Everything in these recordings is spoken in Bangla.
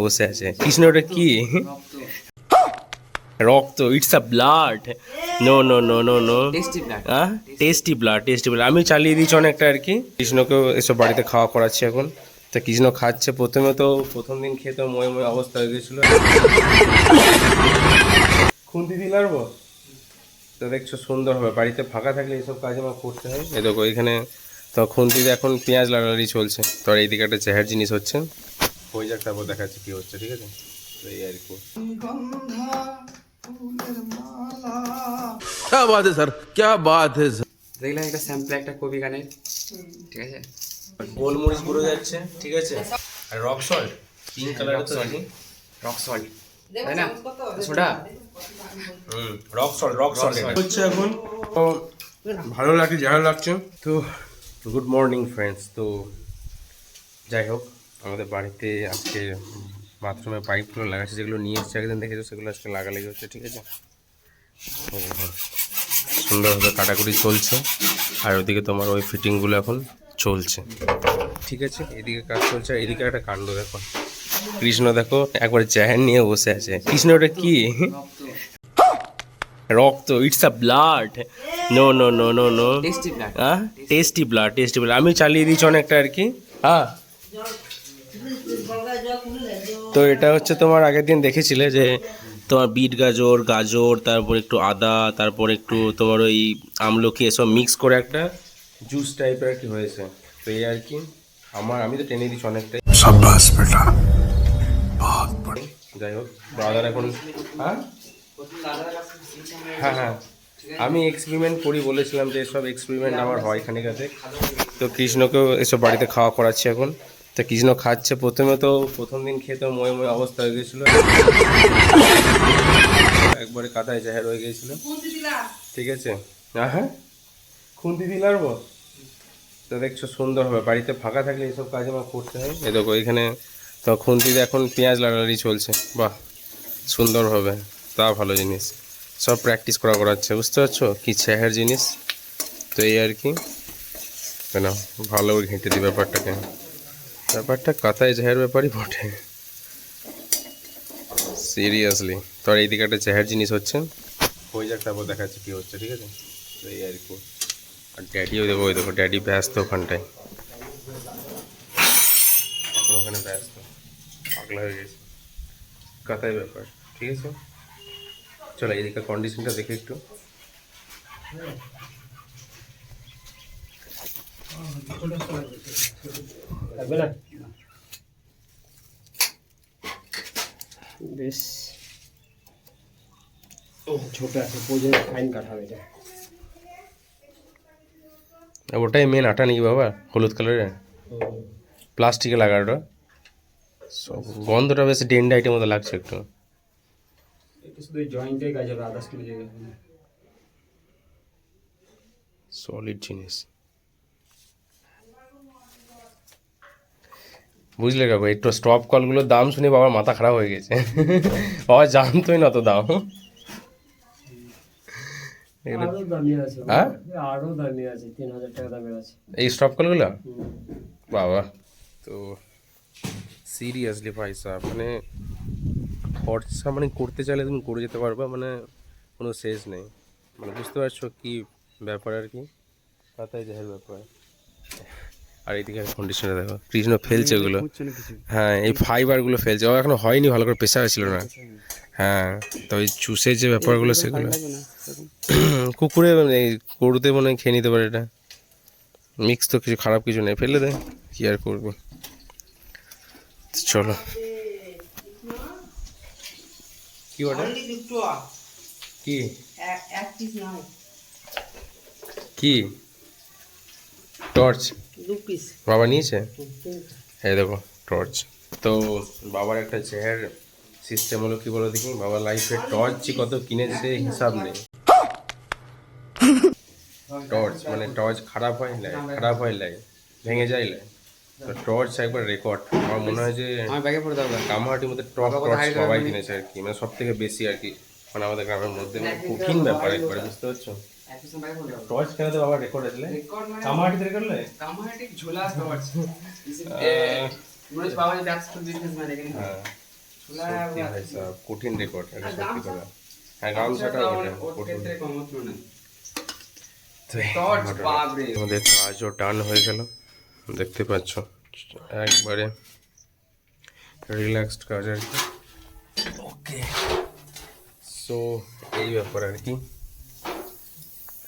বসে আছে কৃষ্ণটা কি রক্ত, it's a blood. No no no no no, tasty blood, tasty blood. আমি চালিয়ে দিয়েছি অনেকটা আর কি। কৃষ্ণকেও এসব বাড়িতে খাওয়া করাচ্ছি এখন। তো কৃষ্ণ খাচ্ছে। প্রথমে তো প্রথম দিন খেতে ময়ে ময়ে অবস্থা হয়ে গেছিলো। খুন্তি দিয়ে লাড়বো তো দেখছো সুন্দর হবে। বাড়িতে ফাঁকা থাকলে এইসব কাজ আমার করতে হয়। এ দেখো এখানে তো খুন্তিতে এখন পেঁয়াজ লাড়ালাড়ি চলছে। তো আর এইদিকে একটা চেহার জিনিস হচ্ছে, হয়ে যাক তারপর দেখাচ্ছি কি হচ্ছে, ঠিক আছে? তো এই আর কি। क्या बात है सर, क्या बात है सर। দেখলাম একটা স্যাম্পল একটা কবি গানের, ঠিক আছে? গোলমরিচ গুঁড়ো যাচ্ছে, ঠিক আছে? আর রক সল্ট, পিঙ্ক কালারের তো নাকি রক সল্ট, তাই না? Soda, rock salt, rock salt হচ্ছে এখন। তো ভালো লাগছে, ভালো লাগছে। তো গুড মর্নিং ফ্রেন্ডস। তো যাই হোক, আমাদের বাড়িতে আজকে বাথরুমের পাইপগুলো লাগাচ্ছে, যেগুলো নিয়ে এসছে একদিন দেখেছো, সেগুলো আজকে লাগালাগি হচ্ছে, ঠিক আছে? সুন্দরভাবে কাটাকুটি চলছে। আর ওইদিকে তোমার ওই ফিটিংগুলো এখন চলছে, ঠিক আছে? এদিকে কাজ চলছে। এদিকে একটা কাণ্ড দেখো, কৃষ্ণ দেখো একবারে চেহার নিয়ে বসে আছে। কৃষ্ণটা কি রক্ত, it's a blood. No no no no no, tasty blood, tasty blood, tasty blood. আমি চালিয়ে দিয়েছি অনেকটা আর কি। হ্যাঁ, তো এটা হচ্ছে তোমার আগের দিন দেখেছিলে যে তোমার বিট গাজর, গাজর, তারপর একটু আদা, তারপর একটু তোমার ওই আমলকি, এসব মিক্স করে একটা জুস টাইপের আর কি হয়েছে। তো এই আর কি আমি তো টেনে দিচ্ছি অনেকটাই। शाबाश बेटा। যাই হোক, ব্রাদার এখন হ্যাঁ হ্যাঁ হ্যাঁ আমি এক্সপেরিমেন্ট করি, বলেছিলাম যে এসব এক্সপেরিমেন্ট আমার হয় খানিকাতে। তো কৃষ্ণকেও এসব বাড়িতে খাওয়া করাচ্ছি এখন। তো কৃষ্ণ খাচ্ছে। প্রথমে তো প্রথম দিন খেতে ময়ে ময়ে অবস্থা হয়ে গেছিলো, একবারে কাদায় জাহের হয়ে গিয়েছিল, ঠিক আছে? হ্যাঁ, খুন্তি দিয়ে লাড়বো তো দেখছো সুন্দর হবে। বাড়িতে ফাঁকা থাকলে এইসব কাজ আমার করতে হয়। এ দেখো এখানে তো খুন্তিতে এখন পেঁয়াজ লাড়ালাড়ি চলছে। বাহ, সুন্দর হবে। তা ভালো জিনিস, সব প্র্যাকটিস করাচ্ছে, বুঝতে পারছো কি চেহার জিনিস। তো এই আর কি, কেন ভালো ঘেঁটে দিই ব্যাপারটা কাতায় জাহের ব্যাপারই বটে, সিরিয়াসলি। তো আর এইদিকে একটা চেহার জিনিস হচ্ছে, হয়ে যাক তারপর দেখাচ্ছি কি হচ্ছে, ঠিক আছে? তো এই আর কি। আর ড্যাডিও দেখো, ওই দেখো ড্যাডি ব্যস্ত ওখানটায়, এখন ওখানে ব্যস্ত, পাগলা হয়ে গেছে, কাতায় ব্যাপার, ঠিক আছে? চলো এইদিকে কন্ডিশনটা দেখে একটু। বেশ ছোট আছে, পোজে ফাইন কাটাবে এটা। ওটাই মেন আটা নাকি বাবা, হলুদ কালারের প্লাস্টিকে লাগানোটা। সব গন্ধটা বেশ ডেন্ডাইটের মতো লাগছে একটু। শুধু জয়েন্টে কাজ হবে, আদার্স কোনো জায়গায় হবে না। সলিড জিনিস, বুঝলে কাকু? একটু স্টপ কলগুলোর দাম শুনে বাবার মাথা খারাপ হয়ে গেছে। বাবা জানতোই না তো দাম। আরো দামি আছে, হ্যাঁ আরো দামি আছে, 3000 টাকা দামের আছে এই স্টপ কলগুলো বাবা। তো সিরিয়াসলি ভাই সাহেব, মানে খরচা মানে করতে চাইলে তুমি করে যেতে পারবা, মানে কোনো শেষ নেই। মানে বুঝতে পারছো কি ব্যাপার আর কি, তাই যাহের ব্যাপার। আর এইদিকে কন্ডিশনে দেখো কৃষ্ণ ফেলছে ওগুলো। হ্যাঁ, এই ফাইবারগুলো ফেলছে, ও এখনো হয়নি, ভালো করে প্রেশার ছিল না। হ্যাঁ, তো ওই চুষের যে ব্যাপারগুলো সেগুলো কুকুরে এই গরুতে মনে হয় খেয়ে নিতে পারে। এটা মিক্স তো কিছু খারাপ কিছু নেই, ফেলে দেয়, কি আর করবি। চলো, কি ওটা কি কি টর্চ বাবা নিয়েছে? এই দেখো টর্চ। তো বাবার একটা চেয়ার সিস্টেম হলো কি বলো দেখি, বাবার লাইফে টর্চ কত কিনেছে হিসাব নেই। টর্চ মানে টর্চ খারাপ হয় লাই, ভেঙে যায় লাই। তো টর্চ একবার রেকর্ড। আমার মনে হয় যে কামাহাটির মধ্যে টর্চ সবাই কিনেছে আর কি, মানে সব থেকে বেশি আর কি, মানে আমাদের গ্রামের মধ্যে। মানে কঠিন ব্যাপার একবারে, বুঝতে পারছো? টর্চ কেনাতে বাবার রেকর্ড আছে, কামাহাটিতে রেকর্ড লাই, কামাহাটি ঝোলা টর্চ। মনে হচ্ছে বাবা যদি 100 বিজনেসম্যান এখানে। সত্যি ভাই সাহেব কঠিন রেকর্ড, এটা সত্যি কথা। হ্যাঁ গামছাটা ওটা কঠিন। তো আমাদের কাজও ডান হয়ে গেল, দেখতে পাচ্ছ একবারে রিল্যাক্সড কাজ আর কি। ওকে, সো এই ব্যাপার আর কি।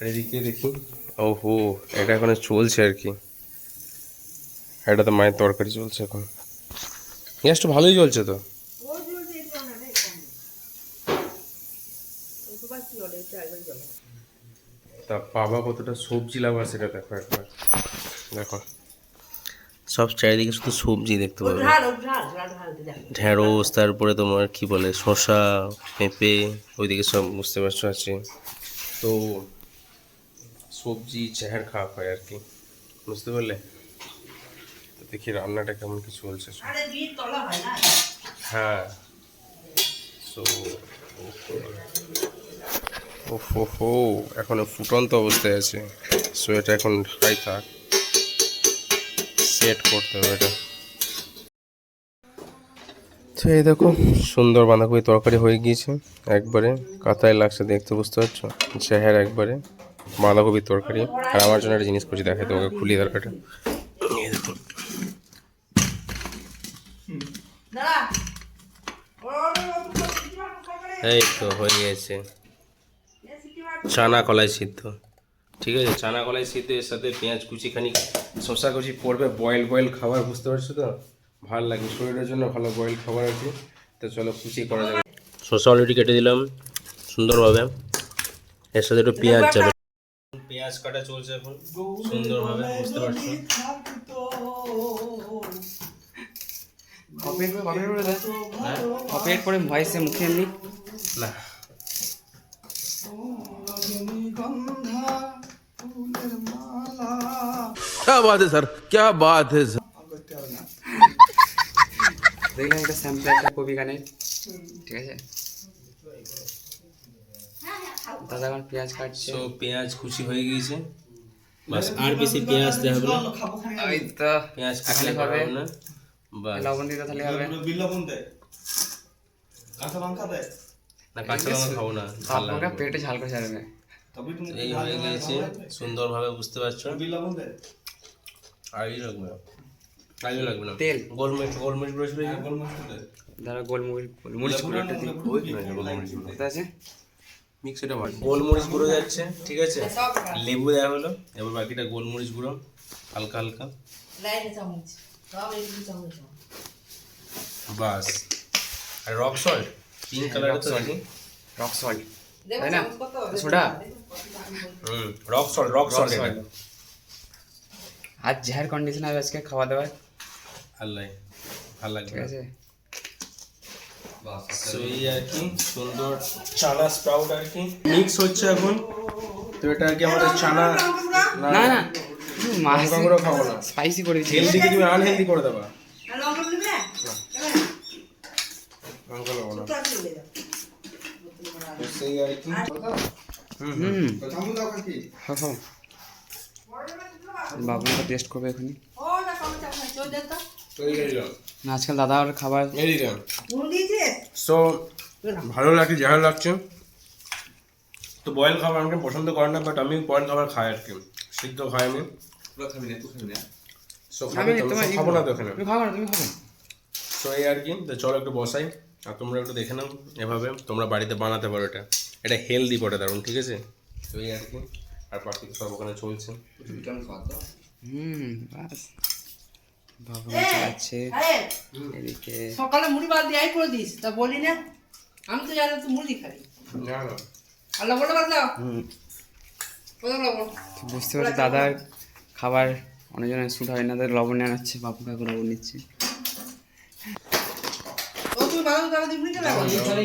এদিকে দেখি, ওহো এটা এখন চলছে আর কি, এটা তো মায়ের তরকারি চলছে এখন। গ্যাসটা ভালোই চলছে তো। তা বাবা কতটা সবজি লাগার সেটা দেখো একবার, দেখো সব চারিদিকে শুধু সবজি দেখতে পাবে, ঢেঁড়স, তারপরে তোমার কি বলে শসা, পেঁপে, ওইদিকে সব বুঝতে পারছো আছে। তো সবজি চেহার খাওয়া হয় আর কি, বুঝতে পারলে। তো দেখি রান্নাটা কেমন কি চলছে। হ্যাঁ, সো ওহো এখনো ফুটন্ত অবস্থায় আছে, সো এটা এখন ঢাকাই থাক, সেট করতে হবে এটা। তো এই দেখো সুন্দর বাঁধাকপি তরকারি হয়ে গিয়েছে, একবারে কাতায় লাগছে দেখতে, বুঝতে পারছো চেহারা একবারে বাঁধাকপির তরকারি। আর আমার জন্য একটা জিনিস করছি, দেখাই তোমাকে খুলিয়ে তরকারিটা। এই দেখো এই তো হয়ে গেছে চানা কলাই সিদ্ধ, ঠিক আছে। চানা কলাই সিদ্ধ, এর সাথে পেঁয়াজ কুচি খানি, শসা কুচি পড়বে, বয়েল খাবার, বুঝতে পারছো তো। ভালো লাগে শরীরের জন্য, ভালো বয়েল খাবার আর কি। তো চলো কুচি করা যাবে। শসা অলরেডি কেটে দিলাম সুন্দরভাবে, এর সাথে একটু পেঁয়াজ যাবে, পেঁয়াজ কাটা চলছে এখন সুন্দরভাবে, বুঝতে পারছো। কপিরাইট করে ভয়েসে মুখে এমনি না क्या बात है सर, क्या बात है सर। দেখলাম একটা স্যাম্পল একটা কপি গানের, ঠিক আছে। দাদা এখন পেঁয়াজ কাটছে, তো পেঁয়াজ কুচি হয়ে গিয়েছে, বাস আর বেশি পেঁয়াজ দেওয়া হবে না। ওই তো পেঁয়াজ এখানে কুচি হবে হবে না, বাস। লবণ দিতে তাহলে হবে। না কাঁচা লঙ্কা খাবো না, ঝাল আপনার লাগবে। পেটে ঝাল করে ছাড়বে। এই হয়ে গিয়েছে সুন্দরভাবে, বুঝতে পারছো। আর এই লাগবে না, কাজও লাগবে না, তেল। গোলমরিচ গুঁড়ো ছিল, দাদা গোলমরিচ গুঁড়োটা দিই, গোলমরিচ গুঁড়ো কোথায় আছে? মিক্স, এটা গোলমরিচ গুঁড়ো যাচ্ছে, ঠিক আছে। লেবু দেওয়া হলো, এবার বাকিটা গোলমরিচ গুঁড়ো হালকা হালকা, বাস। আর রক সল্ট পিঙ্ক কালারের তো নাকি, রক সল্ট তাই না, সোডা। রক সল্ট এটা। আজ হেয়ার কন্ডিশন হবে আজকে খাওয়া দাওয়ার, আল্লাহ ভালো লাগবে, ঠিক আছে। সো এই আর কি সুন্দর চানা স্প্রাউট আর কি মিক্স হচ্ছে এখন। তো এটা আর কি আমাদের চানা, না না লঙ্কা গুঁড়ো খাবো না, স্পাইসি করে দিচ্ছি। হেলদি কি তুমি আনহেলদি করে দেবা, লঙ্কা নেবো না। তো সেই আর কি বাবুটা টেস্ট করবে এখনই। তৈরি হয়ে গেল। না আজকাল দাদার খাবার এদিকে সো ভালো লাগছে, ভালো লাগছে। তো বয়েল খাবার আমাকে পছন্দ করে না, বাট আমি বয়েল খাবার খাই আর কি, সিদ্ধ খাই আমি। সো খাবো না তো এখানে। তুমি খাবো না, তুমি খাবো। তো এই আর কি, তো চলো একটু বসাই, আর তোমরা একটু দেখে নাও, এভাবে তোমরা বাড়িতে বানাতে পারো এটা, এটা হেলদি পড়ে দারুণ, ঠিক আছে। তো এই আর কি, আর বাকি সব ওখানে চলছে। বাস বাবু আছে এদিকে। সকালে মুড়ি বাদ দিয়ে করে দিস, তা বলি না, আমি তো জানি তুই মুড়ি খাবি। না না আর লবণটা বাদ দাও, কত লবণ? বুঝতে পারছি দাদার খাবার অনেকজনের শ্যুট হয় না, তাদের লবণ আনাচ্ছে, বাবু কাকু লবণ নিচ্ছে। ও তুমি বাদাম দাও, মুড়ি খাবে।